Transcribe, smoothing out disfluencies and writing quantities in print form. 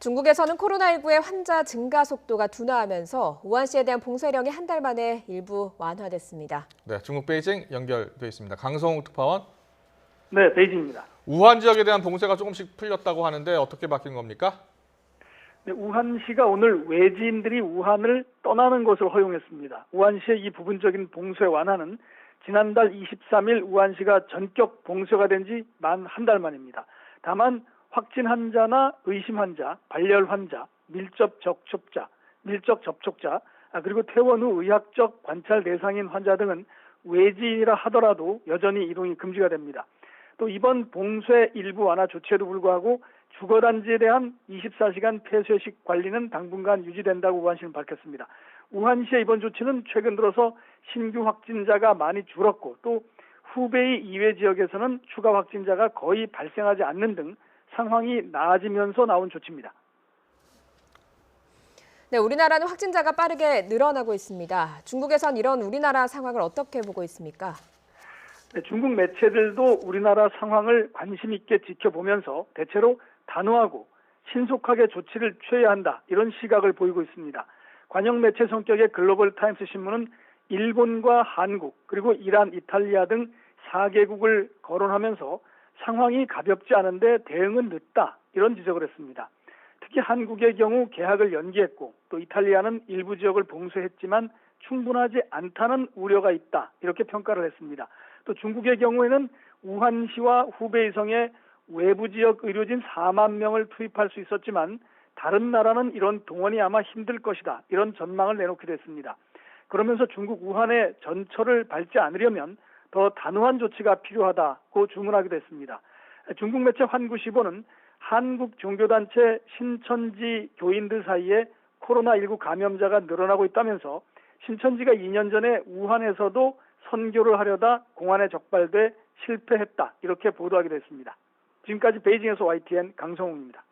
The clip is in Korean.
중국에서는 코로나19의 환자 증가 속도가 둔화하면서 우한시에 대한 봉쇄령이 한 달 만에 일부 완화됐습니다. 네, 중국 베이징 연결돼 있습니다. 강성욱 특파원. 네, 베이징입니다. 우한 지역에 대한 봉쇄가 조금씩 풀렸다고 하는데 어떻게 바뀐 겁니까? 네, 우한시가 오늘 외지인들이 우한을 떠나는 것을 허용했습니다. 우한시의 이 부분적인 봉쇄 완화는 지난달 23일 우한시가 전격 봉쇄가 된 지 만 한 달 만입니다. 다만 확진 환자나 의심 환자, 발열 환자, 밀접 접촉자, 그리고 퇴원 후 의학적 관찰 대상인 환자 등은 외지인이라 하더라도 여전히 이동이 금지가 됩니다. 또 이번 봉쇄 일부 완화 조치에도 불구하고 주거단지에 대한 24시간 폐쇄식 관리는 당분간 유지된다고 우한시는 밝혔습니다. 우한시의 이번 조치는 최근 들어서 신규 확진자가 많이 줄었고 또 후베이 이외 지역에서는 추가 확진자가 거의 발생하지 않는 등 상황이 나아지면서 나온 조치입니다. 네, 우리나라는 확진자가 빠르게 늘어나고 있습니다. 중국에선 이런 우리나라 상황을 어떻게 보고 있습니까? 네, 중국 매체들도 우리나라 상황을 관심 있게 지켜보면서 대체로 단호하고 신속하게 조치를 취해야 한다 이런 시각을 보이고 있습니다. 관영 매체 성격의 글로벌 타임스 신문은 일본과 한국 그리고 이란, 이탈리아 등 4개국을 거론하면서 상황이 가볍지 않은데 대응은 늦다 이런 지적을 했습니다. 특히 한국의 경우 개학을 연기했고 또 이탈리아는 일부 지역을 봉쇄했지만 충분하지 않다는 우려가 있다 이렇게 평가를 했습니다. 또 중국의 경우에는 우한시와 후베이성에 외부 지역 의료진 4만 명을 투입할 수 있었지만 다른 나라는 이런 동원이 아마 힘들 것이다 이런 전망을 내놓기도 했습니다. 그러면서 중국 우한의 전철을 밟지 않으려면 더 단호한 조치가 필요하다고 주문하기도 했습니다. 중국 매체 환구시보는 한국 종교단체 신천지 교인들 사이에 코로나19 감염자가 늘어나고 있다면서 신천지가 2년 전에 우한에서도 선교를 하려다 공안에 적발돼 실패했다 이렇게 보도하기도 했습니다. 지금까지 베이징에서 YTN 강성욱입니다.